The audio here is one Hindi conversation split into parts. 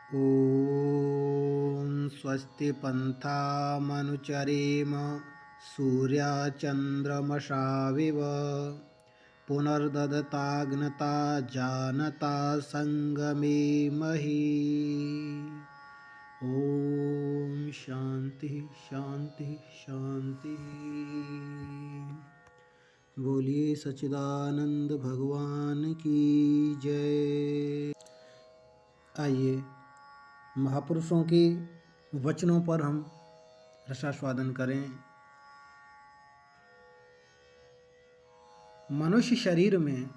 ॐ स्वस्ति पन्थामनुचरेम सूर्याचन्द्रमसाविव पुनर्दधताग्नता जानता संगमे मही। ॐ शांति शांति शांति। बोलिए सच्चिदानंद भगवान की जय। आइए महापुरुषों के वचनों पर हम रसास्वादन करें। मनुष्य शरीर में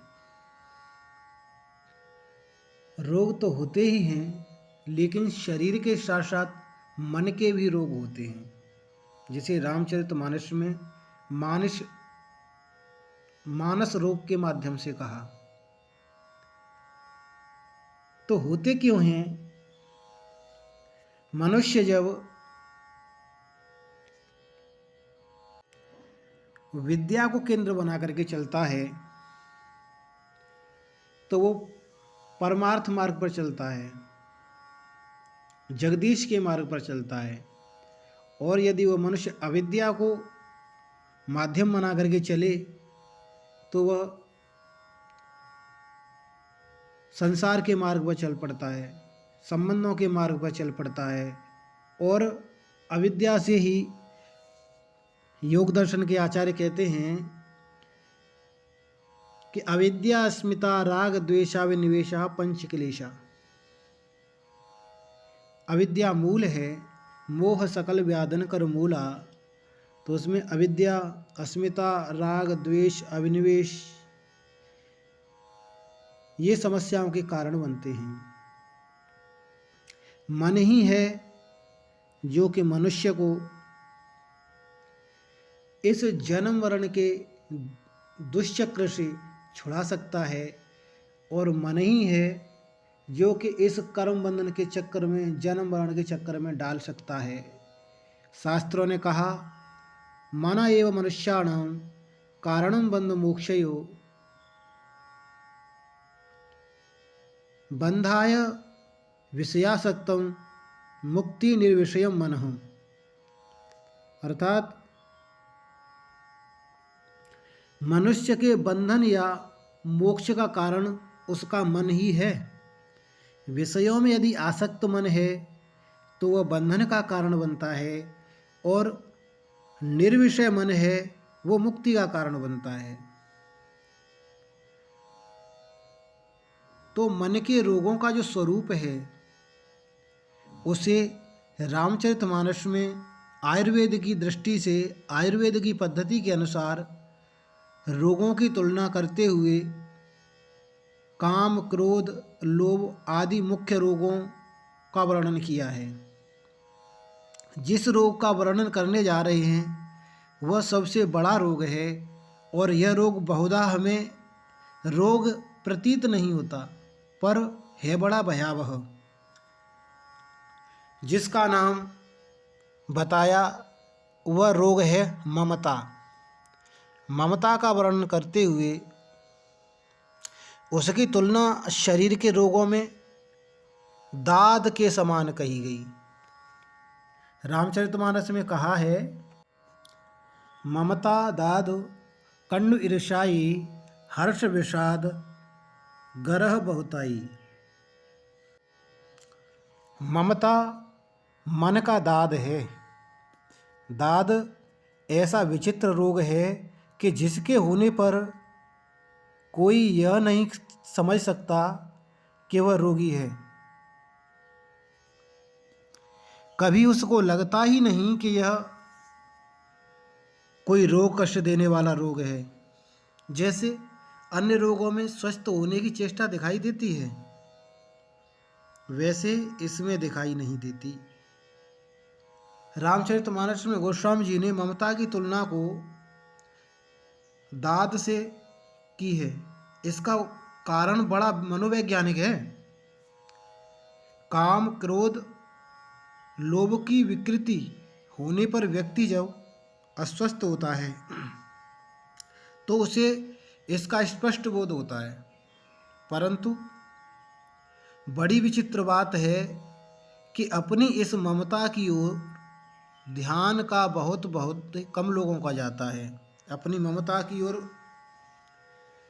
रोग तो होते ही हैं, लेकिन शरीर के साथ साथ मन के भी रोग होते हैं। जिसे रामचरितमानस में मानस रोग के माध्यम से कहा। तो होते क्यों हैं? मनुष्य जब विद्या को केंद्र बना करके चलता है तो वो परमार्थ मार्ग पर चलता है, जगदीश के मार्ग पर चलता है। और यदि वह मनुष्य अविद्या को माध्यम बना करके चले तो वह संसार के मार्ग पर चल पड़ता है, संबंधों के मार्ग पर चल पड़ता है। और अविद्या से ही योग दर्शन के आचार्य कहते हैं कि अविद्या अस्मिता राग द्वेषाविनिवेशा पंच क्लेशा। अविद्या मूल है, मोह सकल व्याधन कर मूला। तो उसमें अविद्या, अस्मिता, राग, द्वेष, अभिनिवेश ये समस्याओं के कारण बनते हैं। मन ही है जो कि मनुष्य को इस जन्म मरण के दुष्चक्र से छुड़ा सकता है, और मन ही है जो कि इस कर्म बंधन के चक्कर में, जन्म मरण के चक्कर में डाल सकता है। शास्त्रों ने कहा, मना एव मनुष्याणां कारणं बंध मोक्षयो बंधाय विषयासक्तम मुक्ति निर्विषयम मनः। अर्थात मनुष्य के बंधन या मोक्ष का कारण उसका मन ही है। विषयों में यदि आसक्त मन है तो वह बंधन का कारण बनता है, और निर्विषय मन है वो मुक्ति का कारण बनता है। तो मन के रोगों का जो स्वरूप है उसे रामचरितमानस में आयुर्वेद की दृष्टि से, आयुर्वेद की पद्धति के अनुसार रोगों की तुलना करते हुए काम, क्रोध, लोभ आदि मुख्य रोगों का वर्णन किया है। जिस रोग का वर्णन करने जा रहे हैं वह सबसे बड़ा रोग है, और यह रोग बहुधा हमें रोग प्रतीत नहीं होता, पर है बड़ा भयावह। जिसका नाम बताया वह रोग है ममता। ममता का वर्णन करते हुए उसकी तुलना शरीर के रोगों में दाद के समान कही गई। रामचरितमानस में कहा है, ममता दाद कण्व ईर्ष्याई हर्ष विषाद गरह बहुताई। ममता मन का दाद है। दाद ऐसा विचित्र रोग है कि जिसके होने पर कोई यह नहीं समझ सकता कि वह रोगी है। कभी उसको लगता ही नहीं कि यह कोई रोग कष्ट देने वाला रोग है। जैसे अन्य रोगों में स्वस्थ होने की चेष्टा दिखाई देती है, वैसे इसमें दिखाई नहीं देती। रामचरितमानस में गोस्वामी जी ने ममता की तुलना को दाद से की है। इसका कारण बड़ा मनोवैज्ञानिक है। काम, क्रोध, लोभ की विकृति होने पर व्यक्ति जब अस्वस्थ होता है तो उसे इसका स्पष्ट बोध होता है। परंतु बड़ी विचित्र बात है कि अपनी इस ममता की ओर ध्यान का बहुत बहुत कम लोगों का जाता है। अपनी ममता की ओर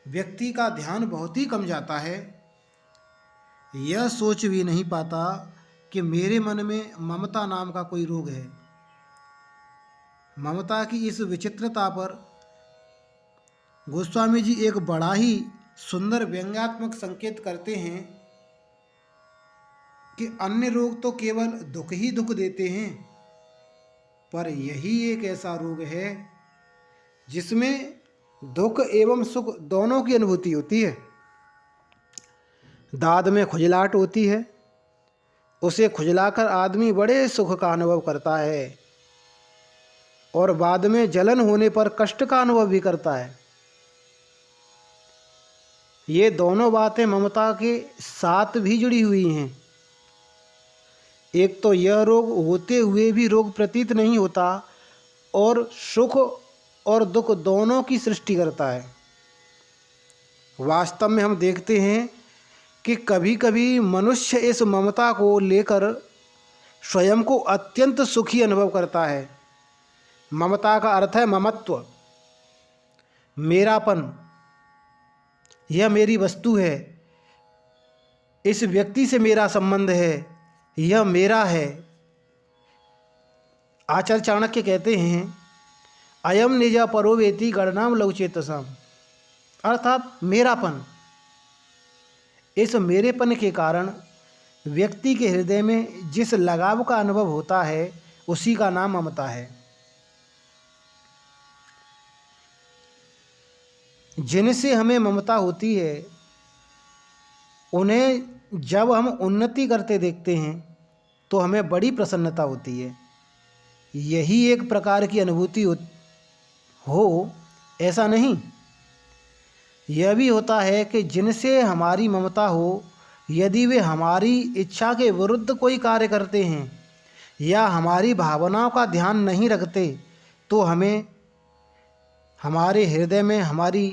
व्यक्ति का ध्यान बहुत ही कम जाता है। यह सोच भी नहीं पाता कि मेरे मन में ममता नाम का कोई रोग है। ममता की इस विचित्रता पर गोस्वामी जी एक बड़ा ही सुंदर व्यंग्यात्मक संकेत करते हैं कि अन्य रोग तो केवल दुख ही दुख देते हैं, पर यही एक ऐसा रोग है जिसमें दुख एवं सुख दोनों की अनुभूति होती है। दाद में खुजलाहट होती है, उसे खुजलाकर आदमी बड़े सुख का अनुभव करता है और बाद में जलन होने पर कष्ट का अनुभव भी करता है। ये दोनों बातें ममता के साथ भी जुड़ी हुई हैं। एक तो यह रोग होते हुए भी रोग प्रतीत नहीं होता और सुख और दुख दोनों की सृष्टि करता है। वास्तव में हम देखते हैं कि कभी कभी मनुष्य इस ममता को लेकर स्वयं को अत्यंत सुखी अनुभव करता है। ममता का अर्थ है ममत्व, मेरापन। यह मेरी वस्तु है, इस व्यक्ति से मेरा संबंध है, यह मेरा है। आचार्य चाणक्य कहते हैं अयम निजा परो वेति गणनाम लवचेतसम, अर्थात मेरापन। इस मेरेपन के कारण व्यक्ति के हृदय में जिस लगाव का अनुभव होता है उसी का नाम ममता है। जिनसे हमें ममता होती है उन्हें जब हम उन्नति करते देखते हैं तो हमें बड़ी प्रसन्नता होती है। यही एक प्रकार की अनुभूति हो ऐसा नहीं। यह भी होता है कि जिनसे हमारी ममता हो, यदि वे हमारी इच्छा के विरुद्ध कोई कार्य करते हैं या हमारी भावनाओं का ध्यान नहीं रखते तो हमें हमारे हृदय में हमारी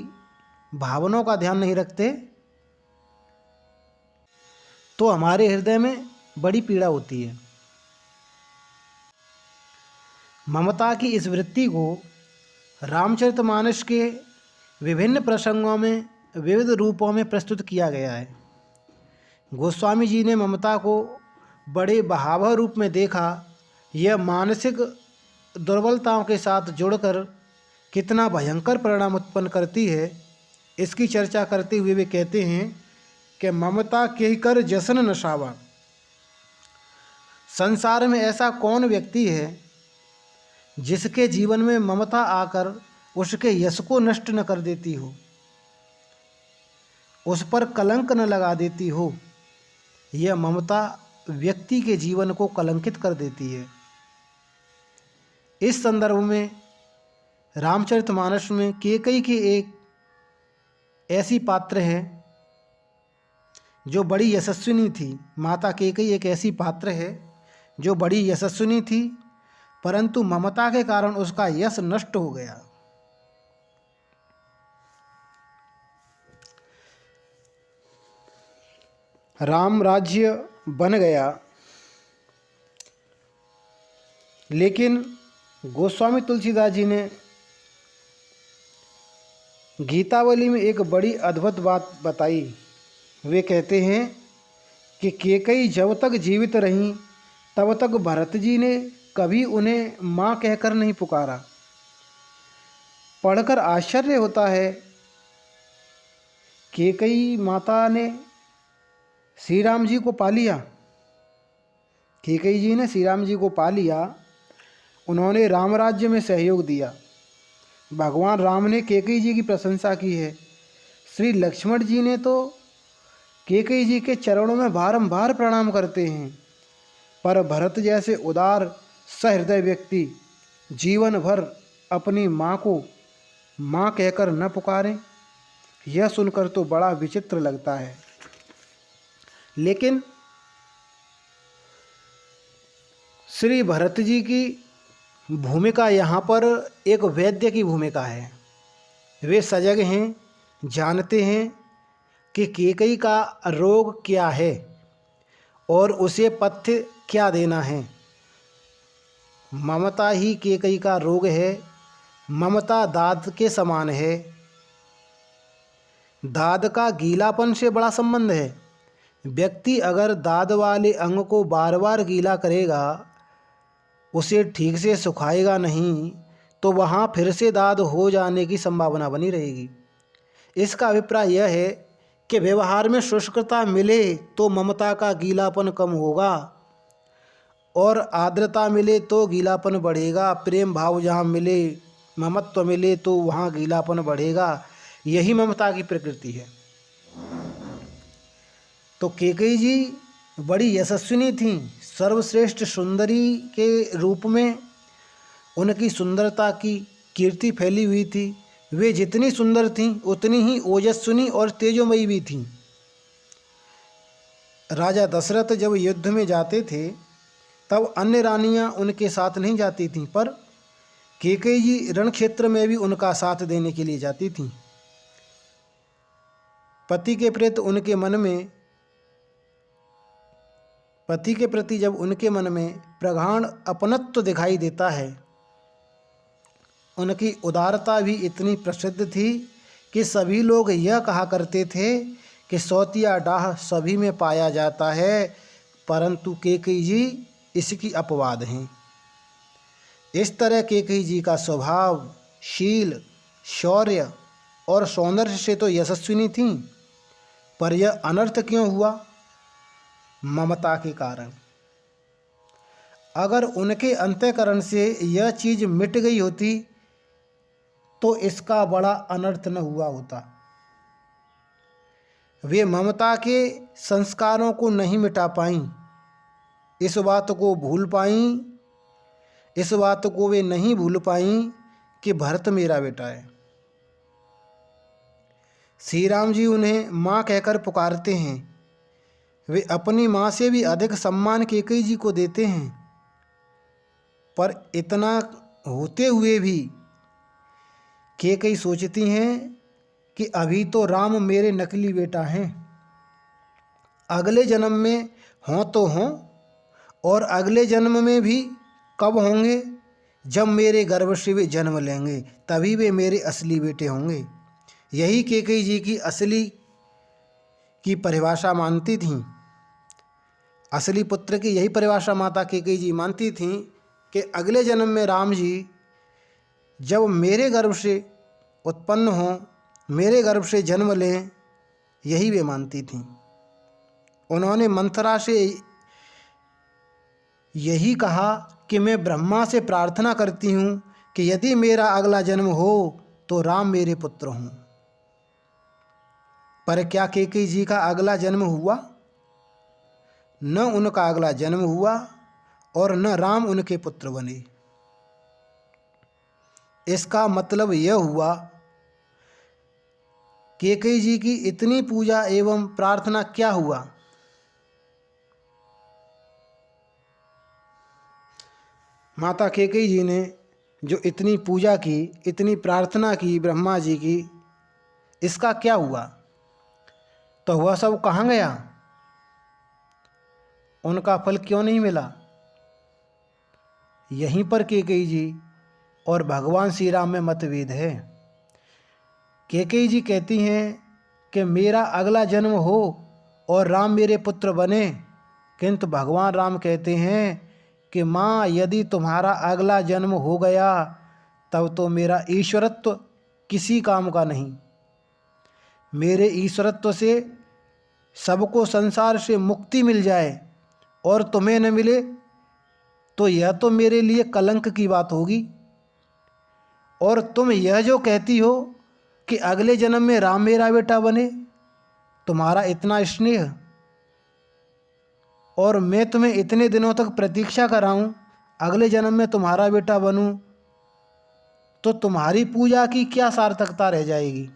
भावनाओं का ध्यान नहीं रखते तो हमारे हृदय में बड़ी पीड़ा होती है। ममता की इस वृत्ति को रामचरितमानस के विभिन्न प्रसंगों में विविध रूपों में प्रस्तुत किया गया है। गोस्वामी जी ने ममता को बड़े बहावह रूप में देखा। यह मानसिक दुर्बलताओं के साथ जुड़कर कितना भयंकर परिणाम उत्पन्न करती है, इसकी चर्चा करते हुए वे कहते हैं कि ममता के कर जसन नशावा। संसार में ऐसा कौन व्यक्ति है जिसके जीवन में ममता आकर उसके यश को नष्ट न कर देती हो, उस पर कलंक न लगा देती हो। यह ममता व्यक्ति के जीवन को कलंकित कर देती है। इस संदर्भ में रामचरितमानस में कैकेयी की एक ऐसी पात्र है जो बड़ी यशस्विनी थी। माता कैकेयी एक ऐसी पात्र है जो बड़ी यशस्विनी थी, परंतु ममता के कारण उसका यश नष्ट हो गया। राम राज्य बन गया, लेकिन गोस्वामी तुलसीदास जी ने गीतावली में एक बड़ी अद्भुत बात बताई। वे कहते हैं कि कैकेयी जब तक जीवित रहीं तब तक भरत जी ने कभी उन्हें माँ कहकर नहीं पुकारा। पढ़कर आश्चर्य होता है, कैकेयी माता ने श्री राम जी को पा लिया। कैकेयी जी ने श्री राम जी को पा लिया, उन्होंने राम राज्य में सहयोग दिया। भगवान राम ने कैकेयी जी की प्रशंसा की है। श्री लक्ष्मण जी ने तो कैकेयी जी के चरणों में बारंबार प्रणाम करते हैं, पर भरत जैसे उदार सहृदय व्यक्ति जीवन भर अपनी माँ को माँ कहकर न पुकारें, यह सुनकर तो बड़ा विचित्र लगता है। लेकिन श्री भरत जी की भूमिका यहाँ पर एक वैद्य की भूमिका है। वे सजग हैं, जानते हैं कि कैकेयी का रोग क्या है और उसे पथ्य क्या देना है। ममता ही कैकेयी का रोग है। ममता दाद के समान है। दाद का गीलापन से बड़ा संबंध है। व्यक्ति अगर दाद वाले अंग को बार बार गीला करेगा, उसे ठीक से सुखाएगा नहीं, तो वहाँ फिर से दाद हो जाने की संभावना बनी रहेगी। इसका अभिप्राय यह है कि व्यवहार में शुष्कता मिले तो ममता का गीलापन कम होगा, और आर्द्रता मिले तो गीलापन बढ़ेगा। प्रेम भाव जहाँ मिले, ममत्व मिले, तो वहाँ गीलापन बढ़ेगा। यही ममता की प्रकृति है। तो कैकेयी जी बड़ी यशस्विनी थीं। सर्वश्रेष्ठ सुंदरी के रूप में उनकी सुंदरता की कीर्ति फैली हुई थी। वे जितनी सुंदर थीं उतनी ही ओजस्विनी और तेजोमयी भी थीं। राजा दशरथ जब युद्ध में जाते थे तब अन्य रानियां उनके साथ नहीं जाती थीं, पर कैकेयी जी रण क्षेत्र में भी उनका साथ देने के लिए जाती थीं। पति के प्रति जब उनके मन में प्रगाढ़ अपनत्व दिखाई देता है, उनकी उदारता भी इतनी प्रसिद्ध थी कि सभी लोग यह कहा करते थे कि सौतिया डाह सभी में पाया जाता है, परंतु कैकेयी जी इसकी अपवाद हैं। इस तरह कैकेयी जी का स्वभाव, शील, शौर्य और सौंदर्य से तो यशस्विनी थीं, पर यह अनर्थ क्यों हुआ? ममता के कारण। अगर उनके अंतःकरण से यह चीज़ मिट गई होती तो इसका बड़ा अनर्थ न हुआ होता। वे ममता के संस्कारों को नहीं मिटा पाईं। इस बात को वे नहीं भूल पाईं कि भरत मेरा बेटा है। श्री राम जी उन्हें माँ कहकर पुकारते हैं। वे अपनी माँ से भी अधिक सम्मान कैकेयी जी को देते हैं, पर इतना होते हुए भी कैकेयी सोचती हैं कि अभी तो राम मेरे नकली बेटा हैं। अगले जन्म में हों तो हों, और अगले जन्म में भी कब होंगे? जब मेरे गर्भ से वे जन्म लेंगे, तभी वे मेरे असली बेटे होंगे। यही कैकेयी जी की असली की परिभाषा मानती थीं। असली पुत्र की यही परिभाषा माता कैकेयी जी मानती थीं कि अगले जन्म में राम जी जब मेरे गर्भ से उत्पन्न हों, मेरे गर्भ से जन्म लें, यही वे मानती थीं। उन्होंने मंथरा से यही कहा कि मैं ब्रह्मा से प्रार्थना करती हूँ कि यदि मेरा अगला जन्म हो तो राम मेरे पुत्र हों। पर क्या कैकेयी जी का अगला जन्म हुआ? न उनका अगला जन्म हुआ और न राम उनके पुत्र बने। इसका मतलब यह हुआ कैकेयी जी की इतनी पूजा एवं प्रार्थना क्या हुआ? माता कैकेयी जी ने जो इतनी पूजा की, इतनी प्रार्थना की ब्रह्मा जी की, इसका क्या हुआ? तो वह सब कहाँ गया? उनका फल क्यों नहीं मिला? यहीं पर कैकेयी जी और भगवान श्री राम में मतभेद है। कैकेयी जी कहती हैं कि मेरा अगला जन्म हो और राम मेरे पुत्र बने, किंतु भगवान राम कहते हैं कि माँ, यदि तुम्हारा अगला जन्म हो गया तब तो मेरा ईश्वरत्व किसी काम का नहीं। मेरे ईश्वरत्व से सबको संसार से मुक्ति मिल जाए और तुम्हें न मिले तो यह तो मेरे लिए कलंक की बात होगी। और तुम यह जो कहती हो कि अगले जन्म में राम मेरा बेटा बने, तुम्हारा इतना स्नेह और मैं तुम्हें इतने दिनों तक प्रतीक्षा कराऊं, अगले जन्म में तुम्हारा बेटा बनूं, तो तुम्हारी पूजा की क्या सार्थकता रह जाएगी?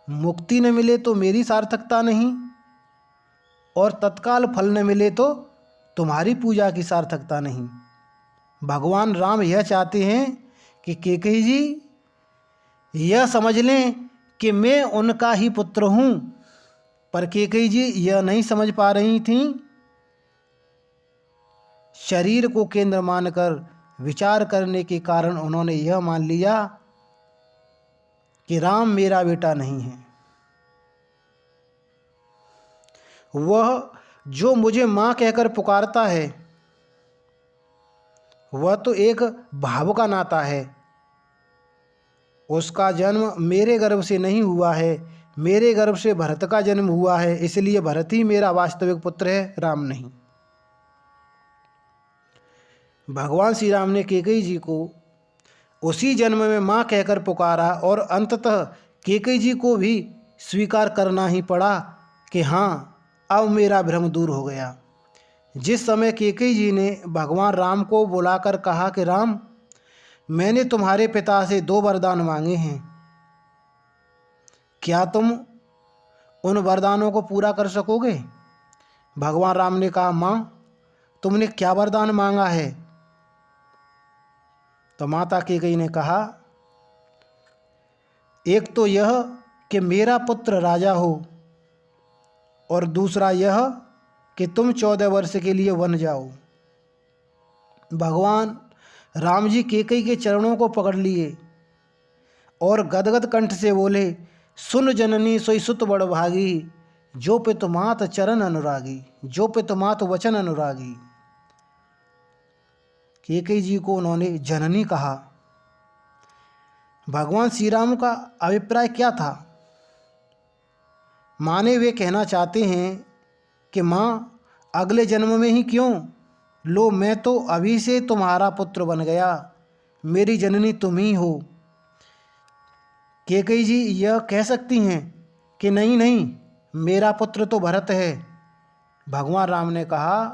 मुक्ति न मिले तो मेरी सार्थकता नहीं, और तत्काल फल न मिले तो तुम्हारी पूजा की सार्थकता नहीं। भगवान राम यह चाहते हैं कि कैकेयी जी यह समझ लें कि मैं उनका ही पुत्र हूँ। पर कैकेयी जी यह नहीं समझ पा रही थीं। शरीर को केंद्र मानकर विचार करने के कारण उन्होंने यह मान लिया कि राम मेरा बेटा नहीं है। वह जो मुझे माँ कहकर पुकारता है वह तो एक भाव का नाता है। उसका जन्म मेरे गर्भ से नहीं हुआ है, मेरे गर्भ से भरत का जन्म हुआ है, इसलिए भरत ही मेरा वास्तविक पुत्र है, राम नहीं। भगवान श्री राम ने कैकेयी जी को उसी जन्म में माँ कहकर पुकारा और अंततः कैकेयी जी को भी स्वीकार करना ही पड़ा कि हाँ, अब मेरा भ्रम दूर हो गया। जिस समय कैकेयी जी ने भगवान राम को बुलाकर कहा कि राम, मैंने तुम्हारे पिता से 2 वरदान मांगे हैं, क्या तुम उन वरदानों को पूरा कर सकोगे? भगवान राम ने कहा, माँ, तुमने क्या वरदान मांगा है? तो माता कैकेयी ने कहा, एक तो यह कि मेरा पुत्र राजा हो और दूसरा यह कि तुम 14 वर्ष के लिए वन जाओ। भगवान राम जी कैकेयी के चरणों को पकड़ लिए और गदगद कंठ से बोले, सुन जननी सोई सुत बड़ भागी, जो पितु मात चरण अनुरागी, जो पितु मात वचन अनुरागी। कैकेयी जी को उन्होंने जननी कहा। भगवान श्री राम का अभिप्राय क्या था? माने वे कहना चाहते हैं कि माँ, अगले जन्म में ही क्यों, लो मैं तो अभी से तुम्हारा पुत्र बन गया, मेरी जननी तुम ही हो। कैकेयी जी यह कह सकती हैं कि नहीं नहीं, मेरा पुत्र तो भरत है। भगवान राम ने कहा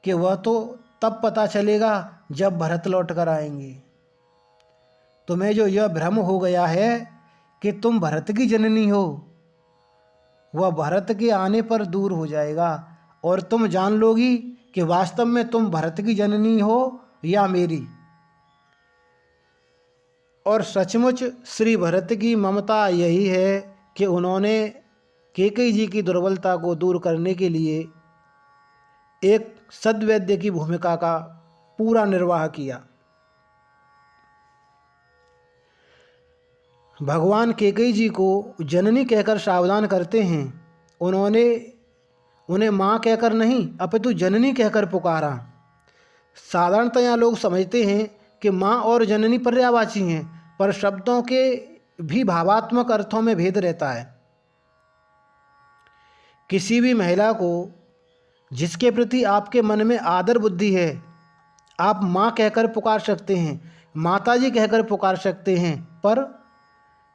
कि वह तो तब पता चलेगा जब भरत लौट कर आएंगे। तुम्हें जो यह भ्रम हो गया है कि तुम भरत की जननी हो, वह भरत के आने पर दूर हो जाएगा और तुम जान लोगी कि वास्तव में तुम भरत की जननी हो या मेरी। और सचमुच श्री भरत की ममता यही है कि उन्होंने कैकेयी जी की दुर्बलता को दूर करने के लिए एक सद्वैद्य की भूमिका का पूरा निर्वाह किया। भगवान कैकेयी जी को जननी कहकर सावधान करते हैं। उन्होंने उन्हें माँ कहकर नहीं अपितु जननी कहकर पुकारा। साधारणतया लोग समझते हैं कि माँ और जननी पर्यायवाची हैं, पर शब्दों के भी भावात्मक अर्थों में भेद रहता है। किसी भी महिला को जिसके प्रति आपके मन में आदर बुद्धि है, आप माँ कहकर पुकार सकते हैं, माताजी कहकर पुकार सकते हैं, पर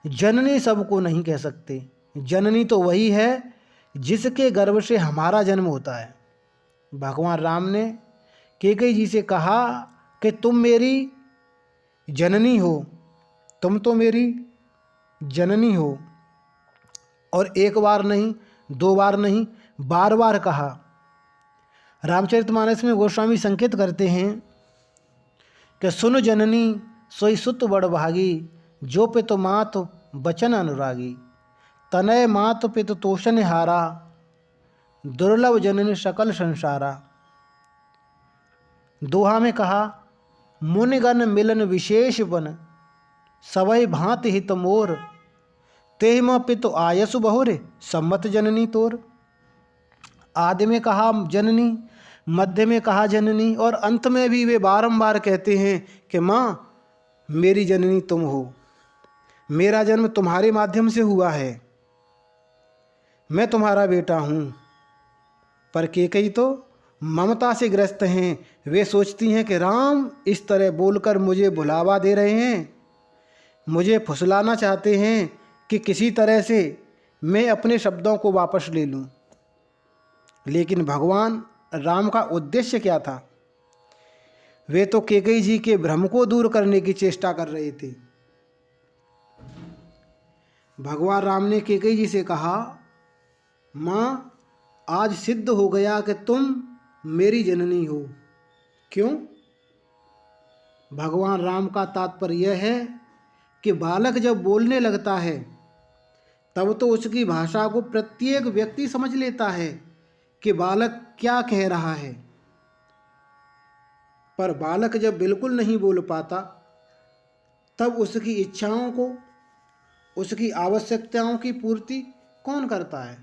जननी सबको नहीं कह सकते। जननी तो वही है जिसके गर्भ से हमारा जन्म होता है। भगवान राम ने कैकेयी जी से कहा कि तुम मेरी जननी हो, तुम तो मेरी जननी हो। और एक बार नहीं, 2 बार नहीं, बार बार कहा। रामचरितमानस में गोस्वामी संकेत करते हैं कि सुन जननी सोई सुत बड़ भागी, जो पितु मात बचन अनुरागी, तनय मात पितु तोषण हारा, दुर्लभ जननी सकल संसारा। दोहा में कहा, मुनिगण मिलन विशेष बन, सवै भांति हित मोर, तेह पितु आयसु बहुरे, सम्मत जननी तोर। आदि में कहा जननी, मध्य में कहा जननी और अंत में भी वे बारंबार कहते हैं कि माँ, मेरी जननी तुम हो, मेरा जन्म तुम्हारे माध्यम से हुआ है, मैं तुम्हारा बेटा हूँ। पर कैकेयी तो ममता से ग्रस्त हैं। वे सोचती हैं कि राम इस तरह बोलकर मुझे भुलावा दे रहे हैं, मुझे फुसलाना चाहते हैं कि किसी तरह से मैं अपने शब्दों को वापस ले लूँ। लेकिन भगवान राम का उद्देश्य क्या था? वे तो कैकेयी जी के भ्रम को दूर करने की चेष्टा कर रहे थे। भगवान राम ने कैकेयी जी से कहा, माँ, आज सिद्ध हो गया कि तुम मेरी जननी हो। क्यों? भगवान राम का तात्पर्य यह है कि बालक जब बोलने लगता है तब तो उसकी भाषा को प्रत्येक व्यक्ति समझ लेता है कि बालक क्या कह रहा है। पर बालक जब बिल्कुल नहीं बोल पाता, तब उसकी इच्छाओं को, उसकी आवश्यकताओं की पूर्ति कौन करता है?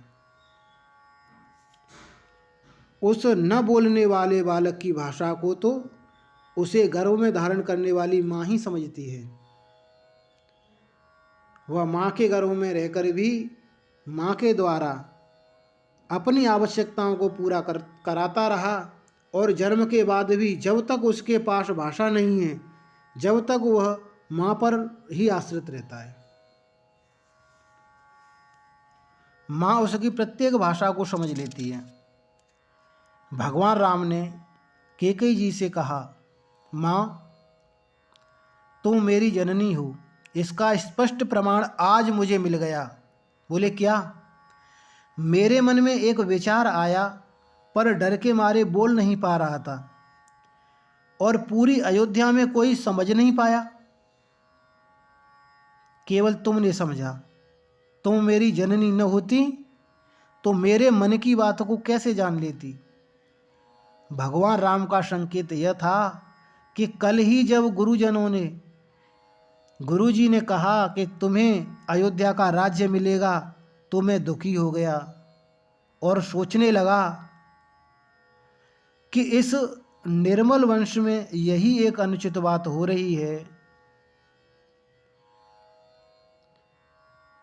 उस न बोलने वाले बालक की भाषा को तो उसे गर्भ में धारण करने वाली माँ ही समझती है। वह माँ के गर्भ में रहकर भी माँ के द्वारा अपनी आवश्यकताओं को पूरा कराता रहा, और जन्म के बाद भी जब तक उसके पास भाषा नहीं है, जब तक वह माँ पर ही आश्रित रहता है। माँ उसकी प्रत्येक भाषा को समझ लेती है। भगवान राम ने कैकेयी जी से कहा, माँ, तुम मेरी जननी हो, इसका स्पष्ट प्रमाण आज मुझे मिल गया। बोले, क्या? मेरे मन में एक विचार आया, पर डर के मारे बोल नहीं पा रहा था, और पूरी अयोध्या में कोई समझ नहीं पाया। केवल तुमने समझा। तुम मेरी जननी न होती तो मेरे मन की बात को कैसे जान लेती? भगवान राम का संकेत यह था कि कल ही जब गुरुजी ने कहा कि तुम्हें अयोध्या का राज्य मिलेगा, तो मैं दुखी हो गया और सोचने लगा कि इस निर्मल वंश में यही एक अनुचित बात हो रही है।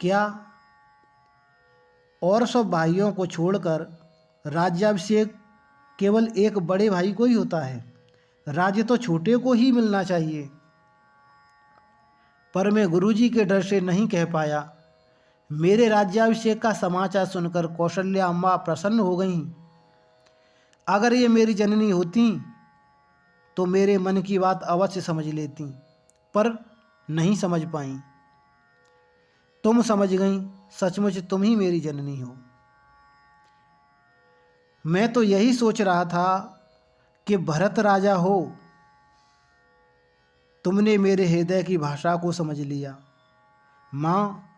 क्या और सब भाइयों को छोड़कर राज्याभिषेक केवल एक बड़े भाई को ही होता है? राज्य तो छोटे को ही मिलना चाहिए। पर मैं गुरुजी के डर से नहीं कह पाया। मेरे राज्याभिषेक का समाचार सुनकर कौशल्या अम्मा प्रसन्न हो गईं। अगर ये मेरी जननी होती तो मेरे मन की बात अवश्य समझ लेती, पर नहीं समझ पाई। तुम समझ गई, सचमुच तुम ही मेरी जननी हो। मैं तो यही सोच रहा था कि भरत राजा हो। तुमने मेरे हृदय की भाषा को समझ लिया। माँ,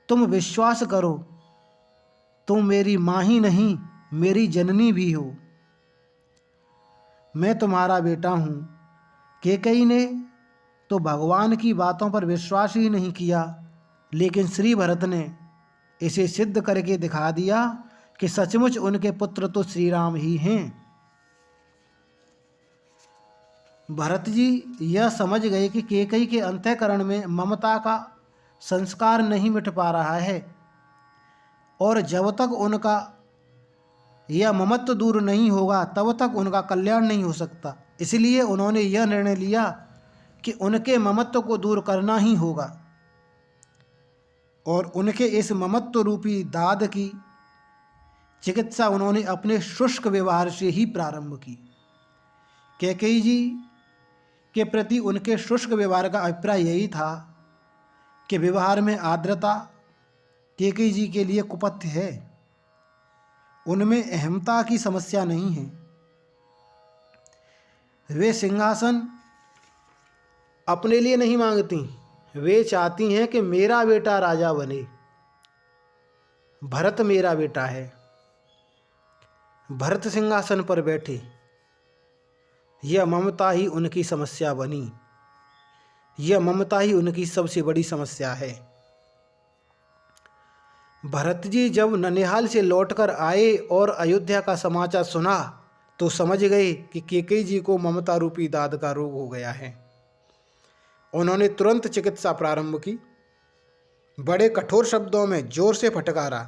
तुम विश्वास करो, तुम मेरी माँ ही नहीं, मेरी जननी भी हो। मैं तुम्हारा बेटा हूँ। कैकेयी ने तो भगवान की बातों पर विश्वास ही नहीं किया, लेकिन श्री भरत ने इसे सिद्ध करके दिखा दिया कि सचमुच उनके पुत्र तो श्री राम ही हैं। भरत जी यह समझ गए कि कैकेयी के अंतःकरण में ममता का संस्कार नहीं मिट पा रहा है, और जब तक उनका यह ममत्व दूर नहीं होगा, तब तक उनका कल्याण नहीं हो सकता। इसलिए उन्होंने यह निर्णय लिया कि उनके ममत्व को दूर करना ही होगा, और उनके इस ममत्व रूपी दाद की चिकित्सा उन्होंने अपने शुष्क व्यवहार से ही प्रारंभ की। कैकेयी जी के प्रति उनके शुष्क व्यवहार का अभिप्राय यही था कि व्यवहार में आर्द्रता कैकेयी जी के लिए कुपथ्य है। उनमें अहमता की समस्या नहीं है। वे सिंहासन अपने लिए नहीं मांगती, वे चाहती हैं कि मेरा बेटा राजा बने। भरत मेरा बेटा है, भरत सिंहासन पर बैठे। यह ममता ही उनकी समस्या बनी। यह ममता ही उनकी सबसे बड़ी समस्या है। भरत जी जब ननिहाल से लौटकर आए और अयोध्या का समाचार सुना, तो समझ गए कि कैकेयी जी को ममता रूपी दाद का रोग हो गया है। उन्होंने तुरंत चिकित्सा प्रारंभ की। बड़े कठोर शब्दों में जोर से फटकारा,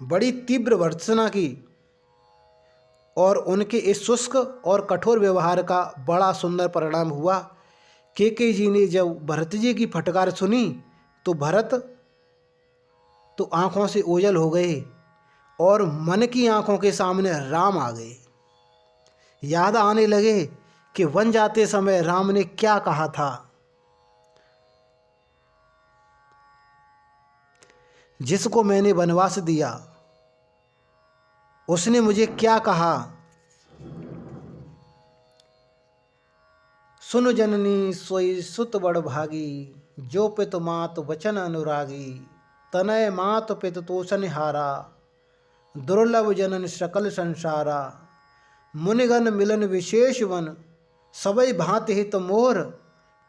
बड़ी तीव्र भर्त्सना की, और उनके इस शुष्क और कठोर व्यवहार का बड़ा सुंदर परिणाम हुआ। कैकेयी जी ने जब भरत जी की फटकार सुनी, तो भरत तो आंखों से ओझल हो गए और मन की आंखों के सामने राम आ गए। याद आने लगे कि वन जाते समय राम ने क्या कहा था। जिसको मैंने वनवास दिया, उसने मुझे क्या कहा। सुन जननी सोई सुत बड़ भागी, जो पितु मात वचन अनुरागी। तनय मात पित तोषण हारा, दुर्लभ जनन सकल संसारा। मुनिगण मिलन विशेष वन, सबई भांति हित मोर।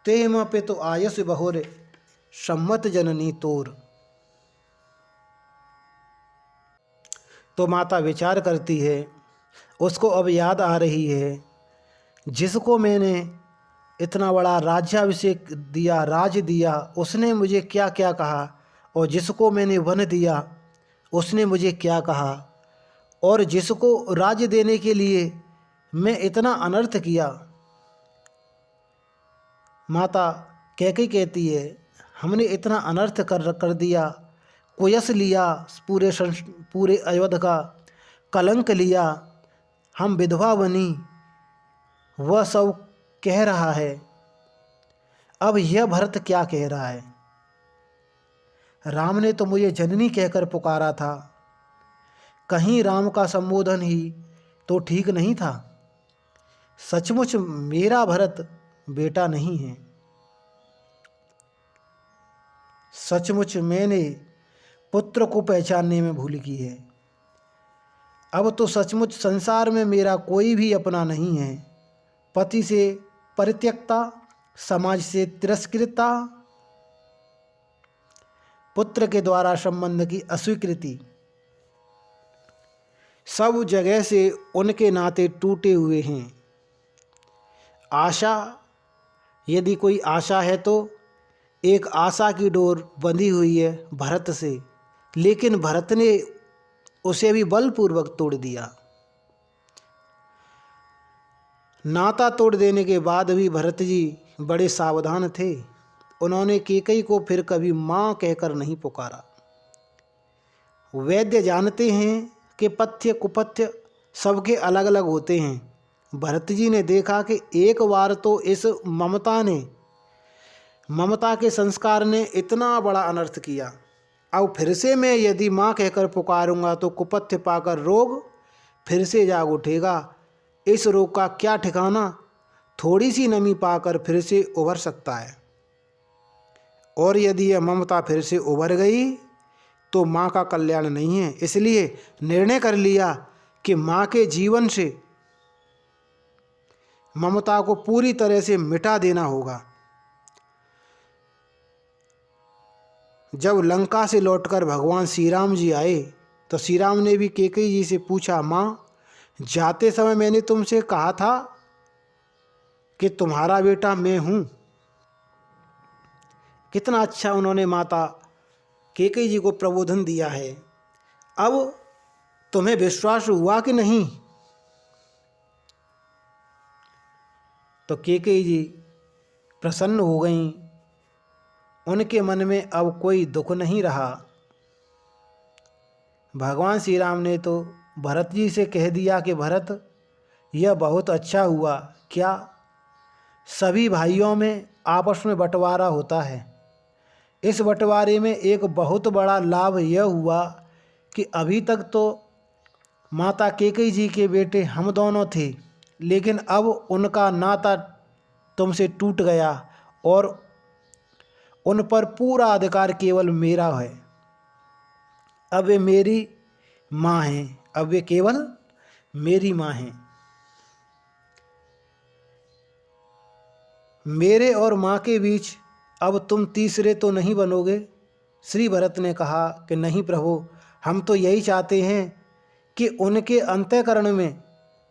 तेम पित आयस बहुर, सम्मत जननी तोर। तो माता विचार करती है, उसको अब याद आ रही है, जिसको मैंने इतना बड़ा राज्याभिषेक दिया, राज दिया, उसने मुझे क्या क्या कहा, और जिसको मैंने वन दिया उसने मुझे क्या कहा, और जिसको राज्य देने के लिए मैं इतना अनर्थ किया। माता कैकेयी कहती है, हमने इतना अनर्थ कर दिया, कुयस लिया, पूरे अयोध्या का कलंक लिया, हम विधवा बनी, वह सब कह रहा है। अब यह भरत क्या कह रहा है? राम ने तो मुझे जननी कहकर पुकारा था, कहीं राम का संबोधन ही तो ठीक नहीं था। सचमुच मेरा भरत बेटा नहीं है। सचमुच मैंने पुत्र को पहचानने में भूल की है। अब तो सचमुच संसार में मेरा कोई भी अपना नहीं है। पति से परित्यक्ता, समाज से तिरस्कृता, पुत्र के द्वारा संबंध की अस्वीकृति, सब जगह से उनके नाते टूटे हुए हैं। आशा, यदि कोई आशा है तो एक आशा की डोर बंधी हुई है भरत से, लेकिन भरत ने उसे भी बलपूर्वक तोड़ दिया। नाता तोड़ देने के बाद भी भरत जी बड़े सावधान थे। उन्होंने कैकेयी को फिर कभी माँ कहकर नहीं पुकारा। वैद्य जानते हैं कि पथ्य कुपथ्य सबके अलग अलग होते हैं। भरत जी ने देखा कि एक बार तो इस ममता के संस्कार ने इतना बड़ा अनर्थ किया, अब फिर से मैं यदि माँ कहकर पुकारूंगा तो कुपथ्य पाकर रोग फिर से जाग उठेगा। इस रोग का क्या ठिकाना, थोड़ी सी नमी पाकर फिर से उभर सकता है, और यदि यह ममता फिर से उभर गई तो माँ का कल्याण नहीं है। इसलिए निर्णय कर लिया कि माँ के जीवन से ममता को पूरी तरह से मिटा देना होगा। जब लंका से लौटकर भगवान श्री राम जी आए तो श्री राम ने भी कैकेयी जी से पूछा, माँ जाते समय मैंने तुमसे कहा था कि तुम्हारा बेटा मैं हूँ। कितना अच्छा उन्होंने माता कैकेयी जी को प्रबोधन दिया है। अब तुम्हें विश्वास हुआ कि नहीं? तो कैकेयी जी प्रसन्न हो गईं। उनके मन में अब कोई दुख नहीं रहा। भगवान श्री राम ने तो भरत जी से कह दिया कि भरत, यह बहुत अच्छा हुआ। क्या सभी भाइयों में आपस में बंटवारा होता है। इस बंटवारे में एक बहुत बड़ा लाभ यह हुआ कि अभी तक तो माता कैकेयी जी के बेटे हम दोनों थे, लेकिन अब उनका नाता तुमसे टूट गया और उन पर पूरा अधिकार केवल मेरा है। अब वे मेरी माँ हैं, अब वे केवल मेरी माँ हैं। मेरे और माँ के बीच अब तुम तीसरे तो नहीं बनोगे। श्री भरत ने कहा कि नहीं प्रभु, हम तो यही चाहते हैं कि उनके अंतःकरण में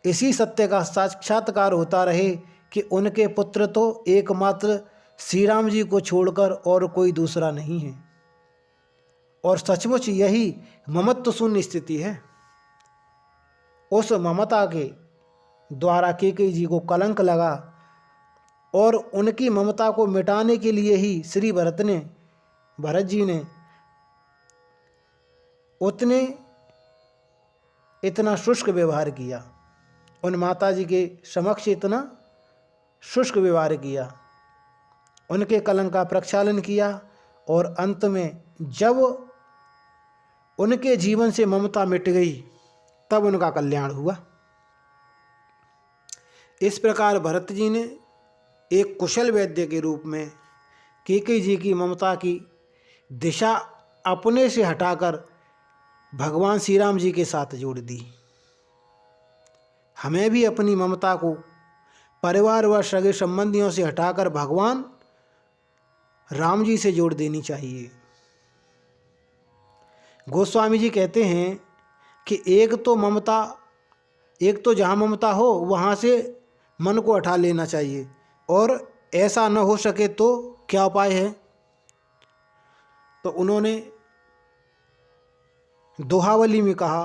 इसी सत्य का साक्षात्कार होता रहे कि उनके पुत्र तो एकमात्र श्री राम जी को छोड़कर और कोई दूसरा नहीं है। और सचमुच यही ममत्व शून्य स्थिति है। उस ममता के द्वारा कैकेयी जी को कलंक लगा और उनकी ममता को मिटाने के लिए ही श्री भरत जी ने इतना शुष्क व्यवहार किया। उन माता जी के समक्ष इतना शुष्क व्यवहार किया, उनके कलंक का प्रक्षालन किया, और अंत में जब उनके जीवन से ममता मिट गई तब उनका कल्याण हुआ। इस प्रकार भरत जी ने एक कुशल वैद्य के रूप में कैकेयी जी की ममता की दिशा अपने से हटाकर भगवान श्री राम जी के साथ जोड़ दी। हमें भी अपनी ममता को परिवार व सगे संबंधियों से हटाकर भगवान राम जी से जोड़ देनी चाहिए। गोस्वामी जी कहते हैं कि एक तो जहाँ ममता हो वहाँ से मन को हटा लेना चाहिए, और ऐसा न हो सके तो क्या उपाय है? तो उन्होंने दोहावली में कहा,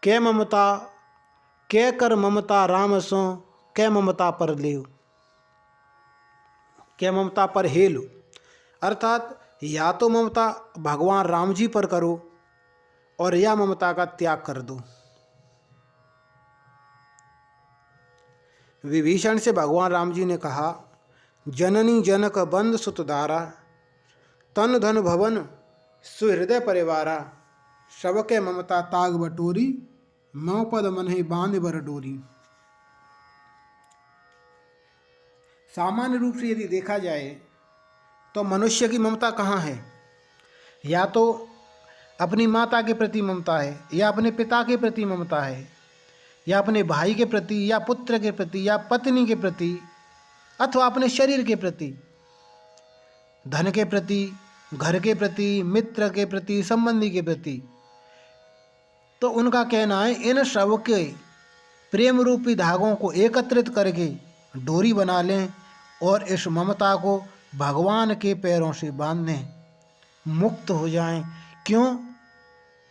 कै ममता कै कर ममता राम सो कै ममता पर ले, कै ममता पर हेलो। अर्थात या तो ममता भगवान राम जी पर करो और या ममता का त्याग कर दो। विभीषण से भगवान राम जी ने कहा, जननी जनक बंद सुतदारा, तन धन भवन सुहृदय परिवारा, सबके ममता ताग बटोरी, मौ पद मन ही बांध बर डोरी। सामान्य रूप से यदि देखा जाए तो मनुष्य की ममता कहाँ है? या तो अपनी माता के प्रति ममता है, या अपने पिता के प्रति ममता है, या अपने भाई के प्रति, या पुत्र के प्रति, या पत्नी के प्रति, अथवा अपने शरीर के प्रति, धन के प्रति, घर के प्रति, मित्र के प्रति, संबंधी के प्रति। तो उनका कहना है इन सब के प्रेम रूपी धागों को एकत्रित करके डोरी बना लें और इस ममता को भगवान के पैरों से बांध दें, मुक्त हो जाएं। क्यों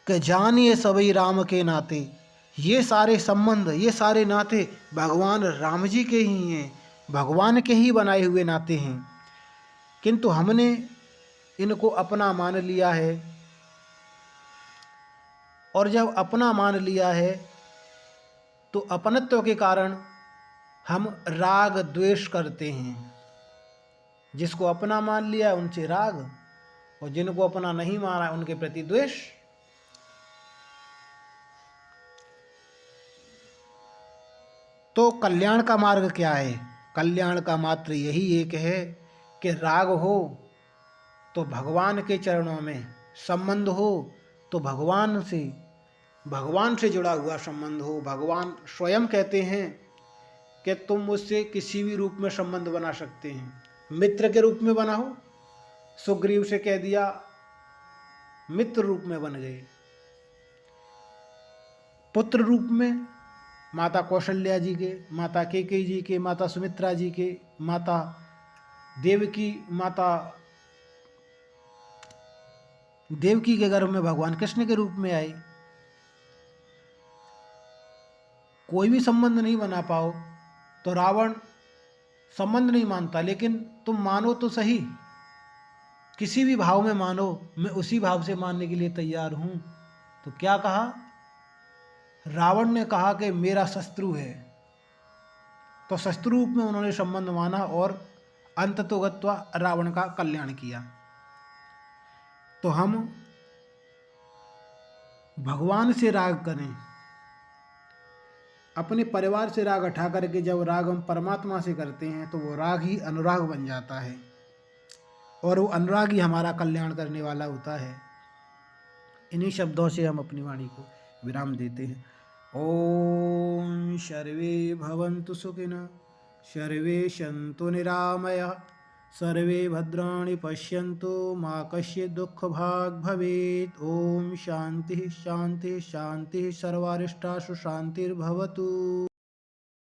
कि जानिए सभी राम के नाते, ये सारे संबंध, ये सारे नाते भगवान राम जी के ही हैं, भगवान के ही बनाए हुए नाते हैं। किंतु हमने इनको अपना मान लिया है, और जब अपना मान लिया है तो अपनत्व के कारण हम राग द्वेष करते हैं। जिसको अपना मान लिया उनसे राग, और जिनको अपना नहीं माना उनके प्रति द्वेष। तो कल्याण का मार्ग क्या है? कल्याण का मात्र यही एक है कि राग हो तो भगवान के चरणों में, संबंध हो तो भगवान से जुड़ा हुआ संबंध हो। भगवान स्वयं कहते हैं कि तुम मुझसे किसी भी रूप में संबंध बना सकते हैं। मित्र के रूप में बनाओ, सुग्रीव से कह दिया, मित्र रूप में बन गए। पुत्र रूप में माता कौशल्या जी के, माता कैकेयी जी के, माता सुमित्रा जी के, माता देवकी के गर्भ में भगवान कृष्ण के रूप में आए। कोई भी संबंध नहीं बना पाओ तो रावण संबंध नहीं मानता, लेकिन तुम मानो तो सही, किसी भी भाव में मानो, मैं उसी भाव से मानने के लिए तैयार हूं। तो क्या कहा? रावण ने कहा कि मेरा शत्रु है, तो शत्रु रूप में उन्होंने संबंध माना और अंततोगत्वा रावण का कल्याण किया। तो हम भगवान से राग करें, अपने परिवार से राग हटा करके जब राग हम परमात्मा से करते हैं तो वो राग ही अनुराग बन जाता है, और वो अनुराग ही हमारा कल्याण करने वाला होता है। इन्हीं शब्दों से हम अपनी वाणी को विराम देते हैं। ओम सर्वे भवन्तु सुखिनः, सर्वे सन्तु निरामयाः, सर्वे भद्राणि पश्यन्तु, मा कश्चित् दुःखभाग् भवेत्। ओम शांति शांति शांति, सर्वारिष्टासु शांतिर्भवतु।